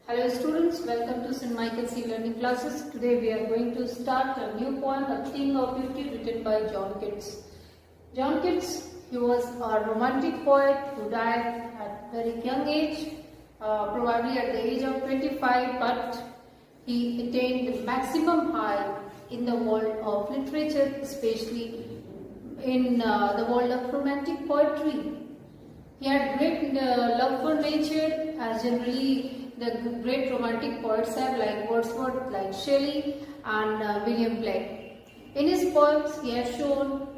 Hello students, welcome to St. Michael's E-Learning Classes. Today we are going to start a new poem, A Thing of Beauty, written by John Keats. John Keats, he was a romantic poet who died at a very young age, probably at the age of 25, but he attained the maximum height in the world of literature, especially in the world of romantic poetry. He had great love for nature, as generally the great romantic poets have, like Wordsworth, like Shelley and William Blake. In his poems, he has shown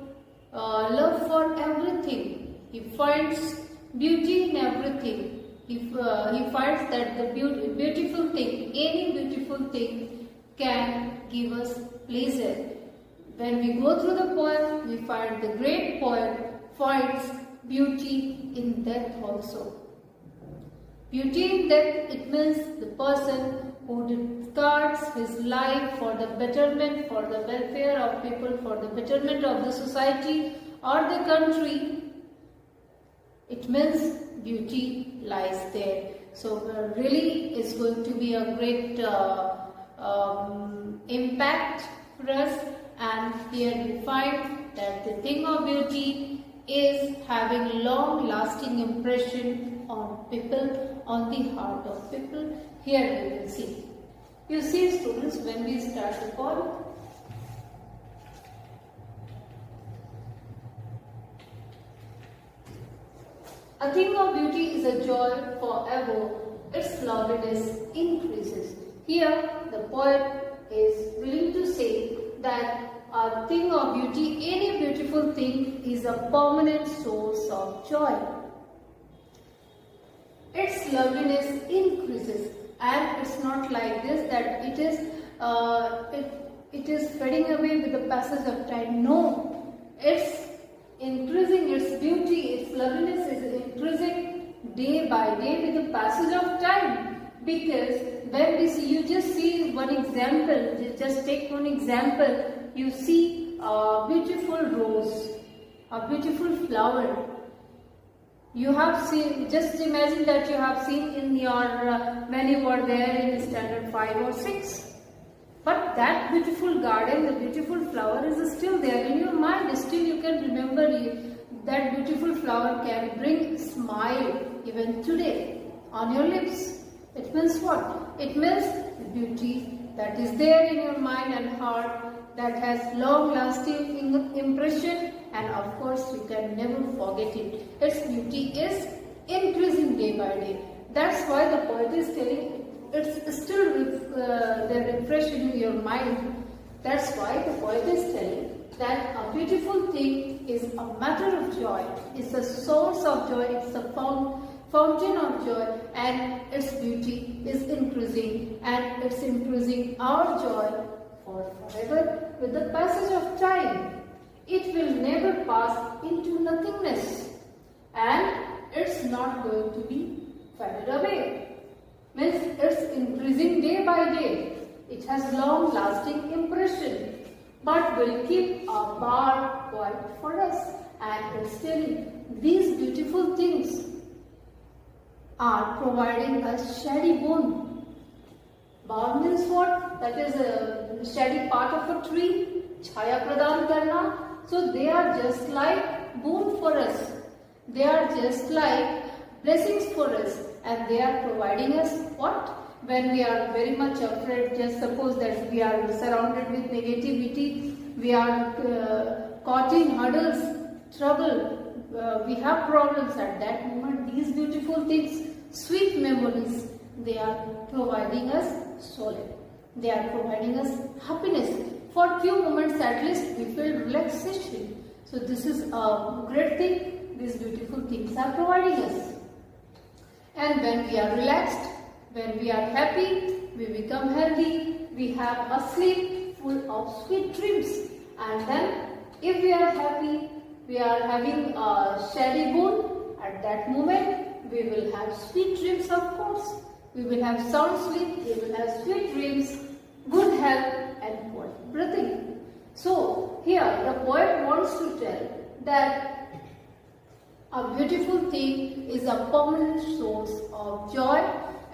love for everything. He finds beauty in everything. He finds that the beautiful thing, any beautiful thing, can give us pleasure. When we go through the poem, we find the great poet finds beauty in death also. Beauty in death, it means the person who discards his life for the betterment, for the welfare of people, for the betterment of the society or the country. It means beauty lies there. So really it's going to be a great impact for us, and here we find that the thing of beauty is having long-lasting impression on people, on the heart of people. Here we will see. You see, students, when we start the poem, a thing of beauty is a joy forever, its loveliness increases. Here the poet is willing to say that a thing of beauty, any beautiful thing, is a permanent source of joy. Its loveliness increases, and it's not like this that it is fading away with the passage of time. No, it's increasing, its beauty, its loveliness is increasing day by day with the passage of time. Because when we see, you just see one example, just take one example. You see a beautiful rose, a beautiful flower. You have seen, just imagine that you have seen in your, when you were there in standard 5 or 6. But that beautiful garden, the beautiful flower is still there in your mind. Still you can remember that beautiful flower can bring smile even today on your lips. It means what? It means the beauty that is there in your mind and heart, that has long-lasting impression, and of course you can never forget it. Its beauty is increasing day by day. That's why the poet is telling it's still with their impression in your mind. That's why the poet is telling that a beautiful thing is a matter of joy. It's a source of joy. It's a fountain of joy, and its beauty is increasing, and it's increasing our joy for forever with the passage of time. It will never pass into nothingness, and it's not going to be faded away. Means it's increasing day by day. It has long-lasting impression, but will keep a bar quiet for us. And it's telling these beautiful things are providing us shady boon. Boon means what? That is a shady part of a tree. Chaya pradhan karna. So they are just like boon for us. They are just like blessings for us, and they are providing us what? When we are very much afraid, just suppose that we are surrounded with negativity, we are caught in hurdles, trouble, we have problems. At that moment, these beautiful things, sweet memories, they are providing us solace. They are providing us happiness. For few moments at least, we feel relaxation. So this is a great thing. These beautiful things are providing us. And when we are relaxed, when we are happy, we become healthy, we have a sleep full of sweet dreams. And then if we are happy, we are having a shady boon, at that moment we will have sweet dreams, of course. We will have sound sleep, we will have sweet dreams, good health and poetic breathing. So here the poet wants to tell that a beautiful thing is a permanent source of joy,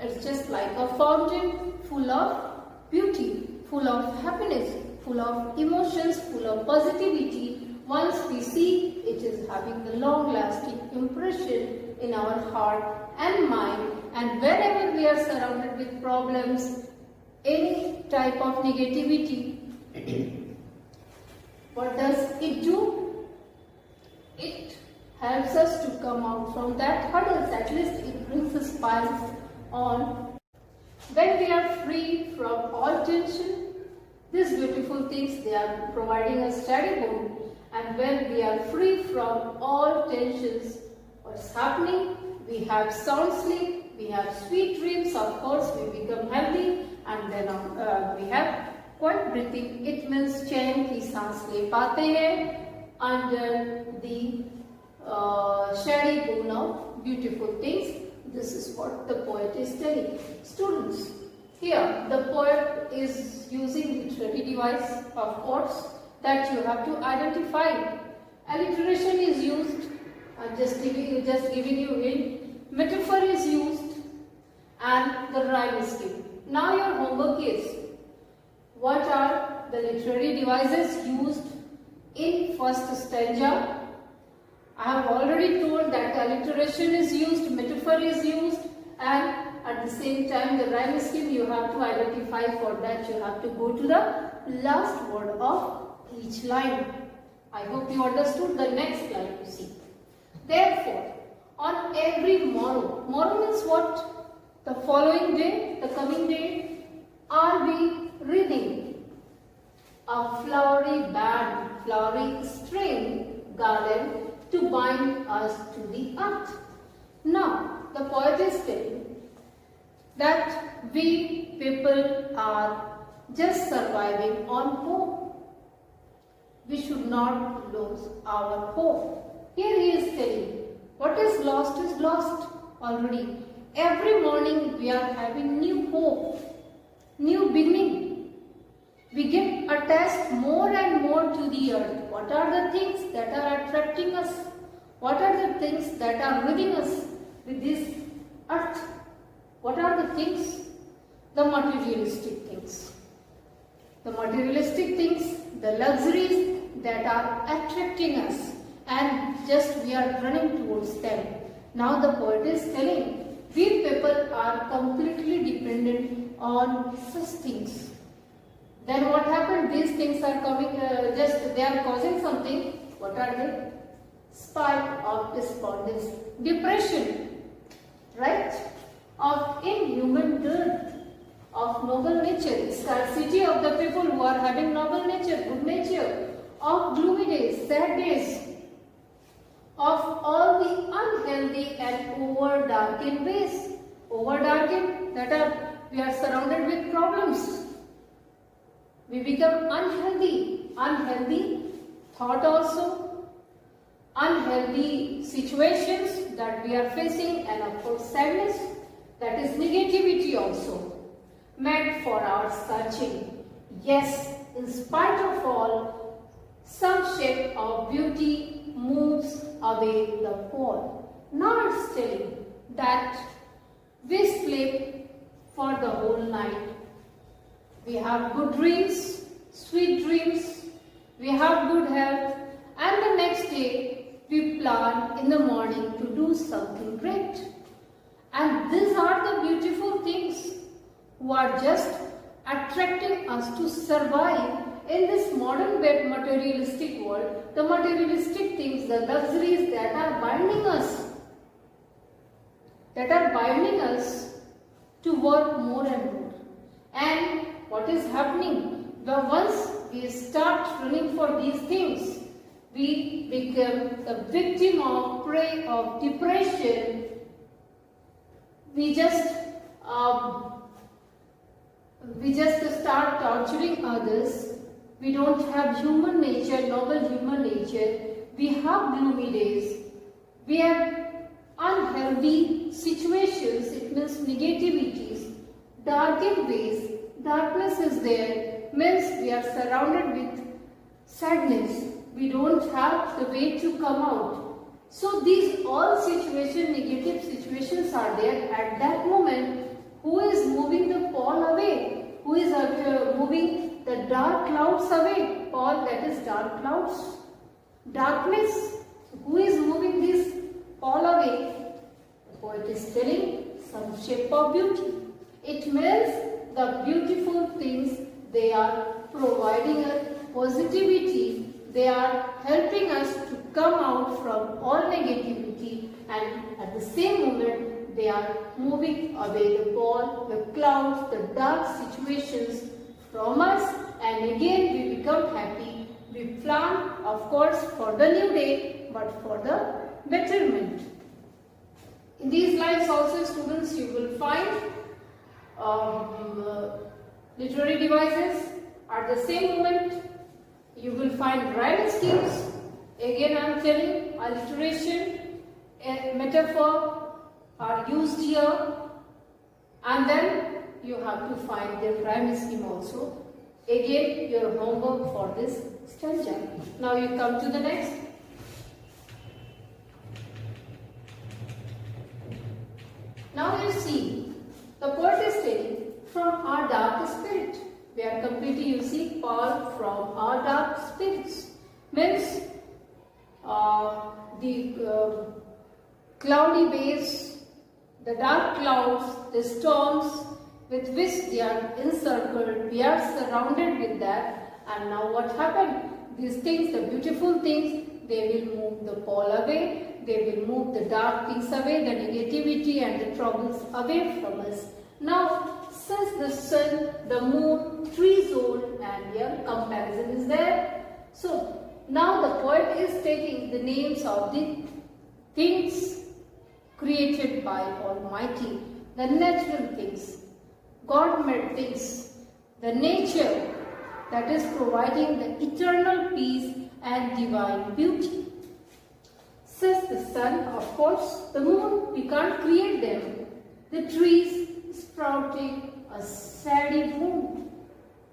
It's just like a fountain full of beauty, full of happiness, full of emotions, full of positivity. Once we see, it is having the long-lasting impression in our heart and mind, and wherever we are surrounded with problems, any type of negativity, what does it do? It helps us to come out from that hurdles. At least it brings a smile on. When we are free from all tension, these beautiful things, they are providing us steady home. And when we are free from all tensions, what's happening? We have sound sleep, we have sweet dreams, of course we become healthy, and then we have quiet breathing. It means चैन की सांस ले पाते हैं under the shady bone of beautiful things. This is what the poet is telling. Students, here the poet is using literary device of course that you have to identify. Alliteration is used. Just giving you hint. Metaphor is used, and the rhyme is given. Now your homework is, what are the literary devices used in first stanza? I have already told that alliteration is used, metaphor is used, and at the same time the rhyme scheme you have to identify. For that you have to go to the last word of each line. I hope you understood. The next line you see. Therefore, on every morrow means what? The following day, the coming day, are we reading a flowery band, flowery string, garland to bind us to the earth. Now, the poet is telling that we people are just surviving on hope. We should not lose our hope. Here he is telling, what is lost already. Every morning we are having new hope, new beginning. We get attached more and more to the earth. What are the things that are attracting us? What are the things that are ridding us with this earth? What are the things? The materialistic things. The materialistic things, the luxuries that are attracting us, and just we are running towards them. Now the poet is telling, we people are completely dependent on such things. Then what happened? These things are coming, they are causing something. What are they? Spite of despondence, depression, right? Of inhuman dirt, of noble nature, scarcity of the people who are having noble nature, good nature, of gloomy days, sad days, of all the unhealthy and over-darkened ways. Over-darkened, we are surrounded with problems. We become unhealthy. Unhealthy thought also, unhealthy situations that we are facing, and of course sadness, that is negativity also, meant for our searching. Yes, in spite of all, some shape of beauty moves away the fall. Now it's telling that we sleep for the whole night. We have good dreams, sweet dreams, we have good health, and the next day we plan in the morning to do something great. And these are the beautiful things who are just attracting us to survive in this modern materialistic world. The materialistic things, the luxuries that are binding us to work more and more. And what is happening? Once we start running for these things, we become the victim of prey of depression. We just start torturing others. We don't have human nature, noble human nature. We have gloomy days. We have unhealthy situations. It means negativities, darkened ways. Darkness is there, means we are surrounded with sadness. We don't have the way to come out. So these all situations, negative situations are there. At that moment, dark clouds away. Paul, that is dark clouds. Darkness. So who is moving this Paul away? The poet is telling some shape of beauty. It means the beautiful things, they are providing us positivity. They are helping us to come out from all negativity, and at the same moment they are moving away the Paul, the clouds, the dark situations from us, and again we become happy. We plan, of course, for the new day, but for the betterment. In these lines also, students, you will find literary devices. At the same moment, you will find rhyme schemes. Again, I am telling, alliteration, a metaphor are used here, and then you have to find the rhyme scheme also. Again, your homework for this stanza. Now you come to the next. Now you see, the poet is saying, from our dark spirit. We are completely using Paul, from our dark spirits. Means the cloudy waves, the dark clouds, the storms with which they are encircled, we are surrounded with that. And now what happened? These things, the beautiful things, they will move the Paul away, they will move the dark things away, the negativity and the troubles away from us. Now, since the sun, the moon, trees old, and here comparison is there. So, now the poet is taking the names of the things created by Almighty, the natural things, God-made things, the nature that is providing the eternal peace and divine beauty. Says the sun, of course, the moon, we can't create them. The trees sprouting a saddy wound.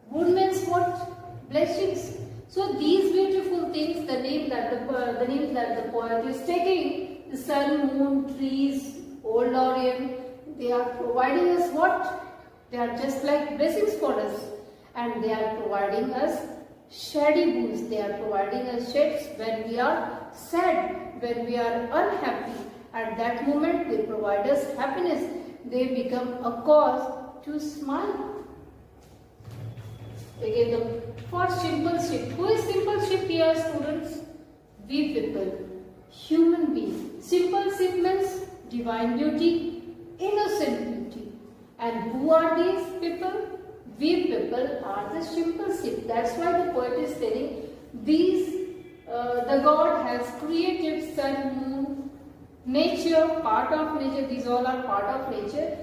Wound means what? Blessings. So these beautiful things, the names that the poet is taking, the sun, moon, trees, old Orient, they are providing us what? They are just like blessings for us, and they are providing us shady wounds. They are providing us shades when we are sad, when we are unhappy. At that moment, they provide us happiness. They become a cause to smile. Again, for simple ship. Who is simple ship here, students? We people, human beings. Simple ship means divine beauty, innocent beauty. And who are these people? We people are the simple ship. That's why the poet is telling these, the God has created sun, moon, nature, part of nature. These all are part of nature.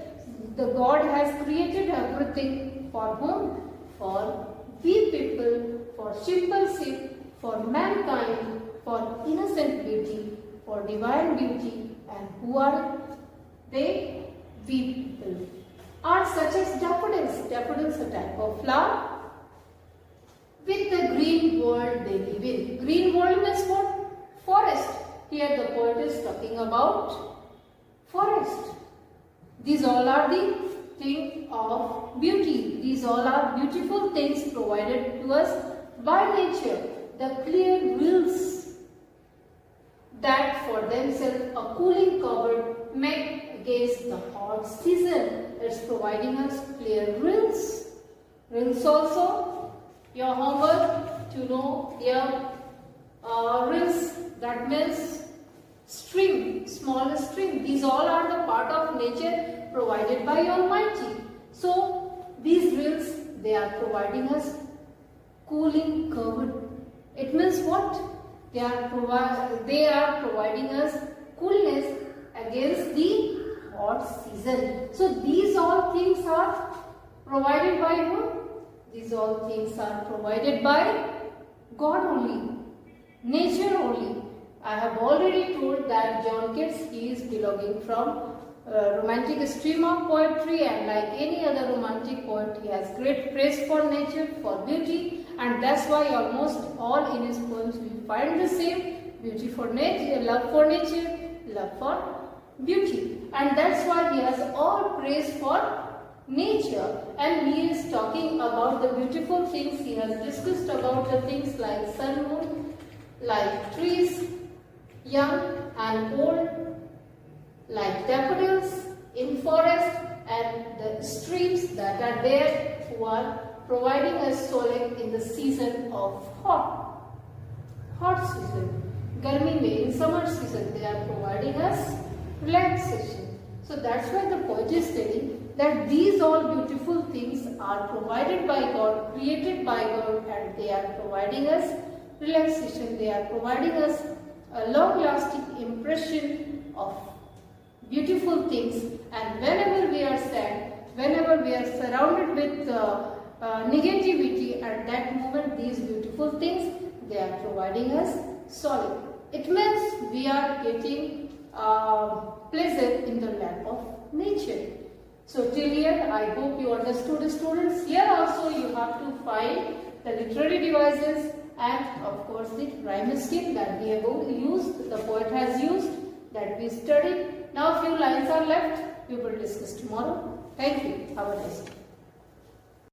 The God has created everything for whom? For we people, for simple ship, for mankind, for innocent beauty, for divine beauty. And who are they? We people. Are such as daffodils. Daffodils are a type of flower. With the green world they live in. Green world means what? Forest. Here the poet is talking about forest. These all are the things of beauty. These all are beautiful things provided to us by nature. The clear rills that for themselves a cooling cover make against the hot season. It's providing us clear rills. Rills also, your homework to know here rills, that means stream, small stream. These all are the part of nature provided by Almighty. So these rills, they are providing us cooling covered. It means what? They are providing us coolness against the hot season. So these all things are provided by whom? These all things are provided by God only, nature only. I have already told that John Keats, he is belonging from romantic stream of poetry, and like any other romantic poet, he has great praise for nature, for beauty, and that's why almost all in his poems we find the same: beauty for nature, love for nature, love for beauty. And that's why he has all praise for nature, and he is talking about the beautiful things. He has discussed about the things like sun, moon, like trees, young and old, like daffodils in forest, and the streams that are there who are providing us solace in the season of hot season. Garmi mein, in summer season, they are providing us relaxation. So that's why the poet is telling that these all beautiful things are provided by God, created by God, and they are providing us relaxation. They are providing us a long-lasting impression of beautiful things. And whenever we are sad, whenever we are surrounded with negativity, at that moment these beautiful things, they are providing us solace. It means we are getting pleasure in the lap of nature. So till here I hope you understood, students. Here also you have to find the literary devices and of course the rhyme scheme that we have used, the poet has used, that we studied. Now few lines are left, we will discuss tomorrow. Thank you. Have a nice day.